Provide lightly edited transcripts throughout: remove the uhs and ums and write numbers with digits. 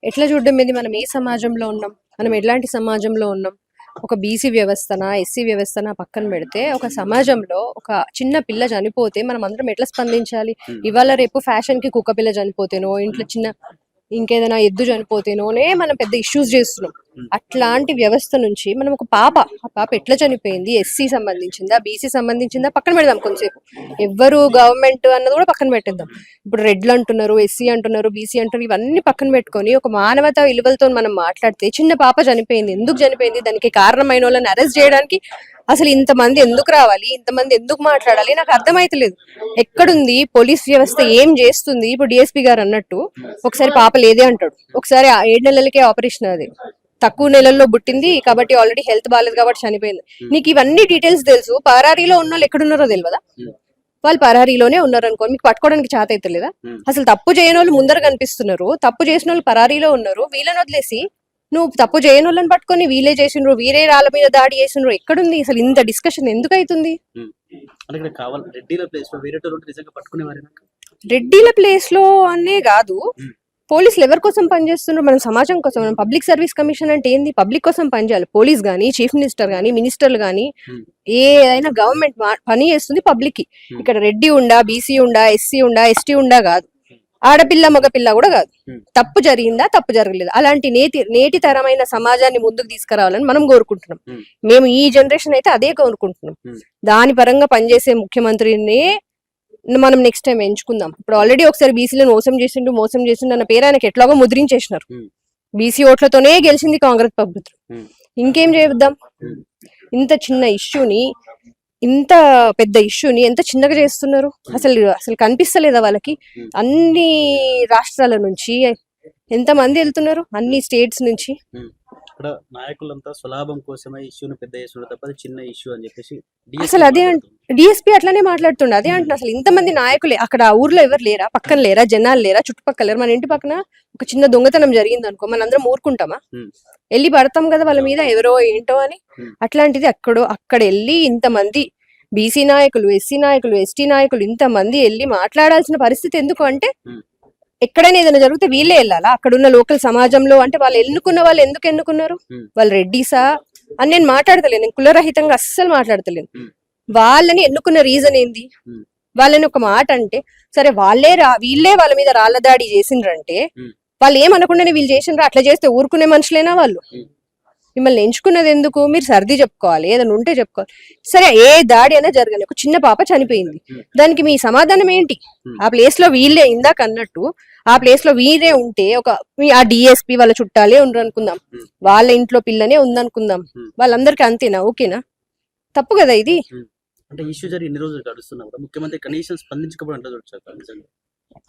ఎట్లా చూడడం ఇది మనం ఏ సమాజంలో ఉన్నాం, మనం ఎలాంటి సమాజంలో ఉన్నాం. ఒక బీసీ వ్యవస్థన ఎస్సీ వ్యవస్థన పక్కన పెడితే ఒక సమాజంలో ఒక చిన్న పిల్ల చనిపోతే మనం అందరం ఎట్లా స్పందించాలి. ఇవాళ రేపు ఫ్యాషన్ కి కుక్క పిల్ల చనిపోతేనో ఇంట్లో చిన్న ఇంకేదైనా ఎద్దు చనిపోతేనోనే మనం పెద్ద ఇష్యూస్ చేస్తున్నాం. అట్లాంటి వ్యవస్థ నుంచి మనం ఒక పాప, ఆ పాప ఎట్లా చనిపోయింది, ఎస్సీ సంబంధించిందా బీసీ సంబంధించిందా పక్కన పెడదాం కొంచెంసేపు. ఎవ్వరు గవర్నమెంట్ అన్నది కూడా పక్కన పెట్టేద్దాం. ఇప్పుడు రెడ్లు అంటున్నారు, ఎస్సీ అంటున్నారు, బీసీ అంటున్నారు, ఇవన్నీ పక్కన పెట్టుకొని ఒక మానవతా విలువలతో మనం మాట్లాడితే చిన్న పాప చనిపోయింది, ఎందుకు చనిపోయింది, దానికి కారణమైన వాళ్ళని అరెస్ట్ చేయడానికి అసలు ఇంతమంది ఎందుకు రావాలి, ఇంతమంది ఎందుకు మాట్లాడాలి, నాకు అర్థమైతలేదు. ఎక్కడుంది పోలీస్ వ్యవస్థ, ఏం చేస్తుంది. ఇప్పుడు డిఎస్పీ గారు అన్నట్టు ఒకసారి పాప లేదే అంటాడు, ఒకసారి 7 నెలలకే ఆపరేషన్, అది తక్కువ నెలల్లో పుట్టింది కాబట్టి ఆల్రెడీ హెల్త్ బాగాలేదు కాబట్టి చనిపోయింది. నీకు ఇవన్నీ డీటెయిల్స్ తెలుసు, పరారీలో ఉన్న వాళ్ళు ఎక్కడున్నారో తెలియదా? వాళ్ళు పరారీలోనే ఉన్నారు అనుకో, మీకు పట్టుకోవడానికి చేత అయితే లేదా? అసలు తప్పు చేయని వాళ్ళు ముందర కనిపిస్తున్నారు, తప్పు చేసిన వాళ్ళు పరారీలో ఉన్నారు. వీళ్ళని వదిలేసి నువ్వు తప్పు చేయని వాళ్ళని పట్టుకొని వీళ్ళే చేసిండ్రు, వీరే రాళ్ళ మీద దాడి చేసిండ్రు. ఎక్కడుంది అసలు ఇంత డిస్కషన్ ఎందుకు అవుతుంది? రెడ్డిల ప్లేస్ లో అనే కాదు, పోలీసులు ఎవరి కోసం పనిచేస్తున్నారు? మనం సమాజం కోసం. మనం పబ్లిక్ సర్వీస్ కమిషన్ అంటే ఏంది? పబ్లిక్ కోసం పనిచేయాలి. పోలీస్ గానీ, చీఫ్ మినిస్టర్ గానీ, మినిస్టర్లు గానీ, ఏదైనా గవర్నమెంట్ పని చేస్తుంది పబ్లిక్ కి. ఇక్కడ రెడ్డి ఉండా, బీసీ ఉండా, ఎస్సీ ఉండా, ఎస్టీ ఉండా కాదు, ఆడపిల్ల మగపిల్ల కూడా కాదు. తప్పు జరిగిందా, తప్పు జరగలేదు, అలాంటి నేటి తరమైన సమాజాన్ని ముందుకు తీసుకురావాలని మనం కోరుకుంటున్నాం. మేము ఈ జనరేషన్ అయితే అదే కోరుకుంటున్నాం. దాని పరంగా పనిచేసే ముఖ్యమంత్రిని మనం నెక్స్ట్ టైం ఎంచుకుందాం. ఇప్పుడు ఆల్రెడీ ఒకసారి బీసీలను మోసం చేసిండు అన్న పేరు ఆయనకి ఎట్లాగో ముద్రించేసినారు. బీసీ ఓట్లతోనే గెలిచింది కాంగ్రెస్ ప్రభుత్వం. ఇంకేం చేద్దాం? ఇంత చిన్న ఇష్యూని, ఇంత పెద్ద ఇష్యూని ఎంత చిన్నగా చేస్తున్నారు. అసలు కనిపిస్తలేదా వాళ్ళకి? అన్ని రాష్ట్రాల నుంచి ఎంతమంది వెళ్తున్నారు, అన్ని స్టేట్స్ నుంచి. ఇక్కడ నాయకులంతా స్వలాభం కోసమే ఇష్యూని పెద్ద చేస్తున్నారు తప్ప చిన్న ఇష్యూ అని చెప్పేసి అసలు అదే డిఎస్పీ అట్లానే మాట్లాడుతుండే. అదే అంటున్నా, అసలు ఇంతమంది నాయకులే అక్కడ ఊర్లో ఎవరు లేరా, పక్కన లేరా, జనాలు లేరా, చుట్టుపక్కల లేరు? మన ఇంటి పక్కన ఒక చిన్న దొంగతనం జరిగింది అనుకో, మనందరం ఊరుకుంటామా? వెళ్ళి పడతాం కదా వాళ్ళ మీద, ఎవరో ఏంటో అని. అట్లాంటిది అక్కడ వెళ్ళి ఇంతమంది బీసీ నాయకులు, ఎస్సీ నాయకులు, ఎస్టీ నాయకులు ఇంతమంది వెళ్ళి మాట్లాడాల్సిన పరిస్థితి ఎందుకు అంటే, ఎక్కడైనా ఏదైనా జరిగితే వీళ్ళే వెళ్ళాలా? అక్కడున్న లోకల్ సమాజంలో అంటే వాళ్ళు ఎన్నుకున్న వాళ్ళు ఎందుకు ఎన్నుకున్నారు? వాళ్ళు రెడ్డిసా అని నేను మాట్లాడతలేను, నేను కులరహితంగా అస్సలు మాట్లాడతలేను. వాళ్ళని ఎన్నుకున్న రీజన్ ఏంది? వాళ్ళని ఒక మాట అంటే సరే, వీళ్ళే వాళ్ళ మీద రాళ్ల దాడి చేసిండ్రంటే వాళ్ళు ఏమనకుండానే వీళ్ళు చేసిండ్రు, అట్లా చేస్తే ఊరుకునే మనుషులేనా వాళ్ళు? మిమ్మల్ని ఎంచుకున్నది ఎందుకు? మీరు సర్ది చెప్పుకోవాలి, ఏదైనా ఉంటే చెప్పుకోవాలి. సరే, ఏ దాడి అయినా జరగని, ఒక చిన్న పాప చనిపోయింది, దానికి మీ సమాధానం ఏంటి? ఆ ప్లేస్ లో వీళ్ళే, ఇందాక అన్నట్టు ఆ ప్లేస్ లో వీరే ఉంటే, ఆ డిఎస్పీ వాళ్ళ చుట్టాలే ఉండరు అనుకుందాం, వాళ్ళ ఇంట్లో పిల్లనే ఉందనుకుందాం, వాళ్ళందరికీ అంతేనా? ఓకేనా? తప్పు కదా ఇది. అంటే ఇష్యూ జరిగి ఎన్ని రోజులు గడుస్తున్నా కూడా ముఖ్యమంత్రి కనీసం స్పందించకపోవడం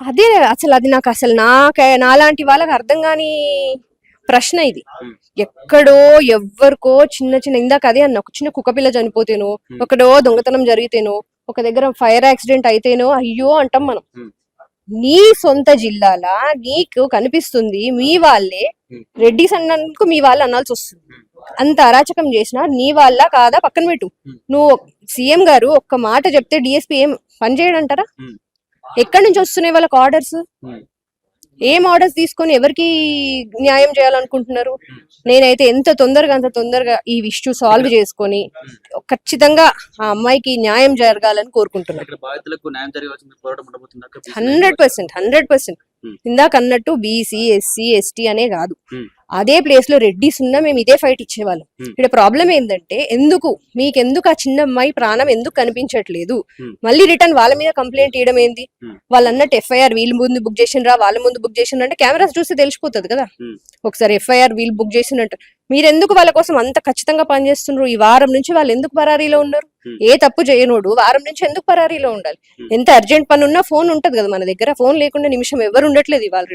అదే అసలు అది నాకు నాలాంటి వాళ్ళకి అర్థం కాని ప్రశ్న ఇది. ఎక్కడో ఎవ్వరికో చిన్న ఇందాక అదే అన్న, ఒక చిన్న కుక్కపిల్ల చనిపోతేనో, ఒకడో దొంగతనం జరిగితేనో, ఒక దగ్గర ఫైర్ యాక్సిడెంట్ అయితేనో అయ్యో అంటాం మనం. నీ సొంత జిల్లాలా నీకు కనిపిస్తుంది మీ వాళ్ళే రెడ్డిస్ అన్నందుకు మీ వాళ్ళు అనాల్సి వస్తుంది. అంత అరాచకం చేసినా నీ వాళ్ళ కాదా పక్కన పెట్టు. నువ్వు సీఎం గారు ఒక్క మాట చెప్తే డిఎస్పీ ఏం పని చేయడంటారా? ఎక్కడి నుంచి వస్తున్నాయి వాళ్ళకి ఆర్డర్స్? ఏం ఆర్డర్స్ తీసుకొని ఎవరికి న్యాయం చేయాలనుకుంటున్నారు? నేనైతే అంత తొందరగా ఈ ఇష్యూ సాల్వ్ చేసుకొని ఖచ్చితంగా ఆ అమ్మాయికి న్యాయం జరగాలని కోరుకుంటున్నాను. 100%. ఇందాక అన్నట్టు బీసీ, ఎస్సీ, ఎస్టీ అనే కాదు, అదే ప్లేస్ లో రెడ్డిస్ ఉన్నా మేము ఇదే ఫైట్ ఇచ్చేవాళ్ళం. ఇక్కడ ప్రాబ్లం ఏంటంటే, మీకెందుకు ఆ చిన్న అమ్మాయి ప్రాణం ఎందుకు కనిపించట్లేదు? మళ్ళీ రిటర్న్ వాళ్ళ మీద కంప్లైంట్ ఇవ్వడం ఏంది? వాళ్ళు అన్నట్టు ఎఫ్ఐఆర్ వీళ్ళు ముందు బుక్ చేసిండ్రా, వాళ్ళ ముందు బుక్ చేసిండ్రా అంటే కెమెరాస్ చూస్తే తెలిసిపోతుంది కదా. ఒకసారి ఎఫ్ఐఆర్ వీళ్ళు బుక్ చేసినట్టు మీరెందుకు వాళ్ళ కోసం అంత ఖచ్చితంగా పనిచేస్తున్నారు? ఈ వారం నుంచి వాళ్ళు ఎందుకు పరారీలో ఉన్నారు? ఏ తప్పు చేయనోడు వారం నుంచి ఎందుకు పరారీలో ఉండాలి? ఎంత అర్జెంట్ పని ఉన్నా ఫోన్ ఉంటది కదా మన దగ్గర. ఫోన్ లేకుండా నిమిషం ఎవరు ఉండట్లేదు ఇవాళ.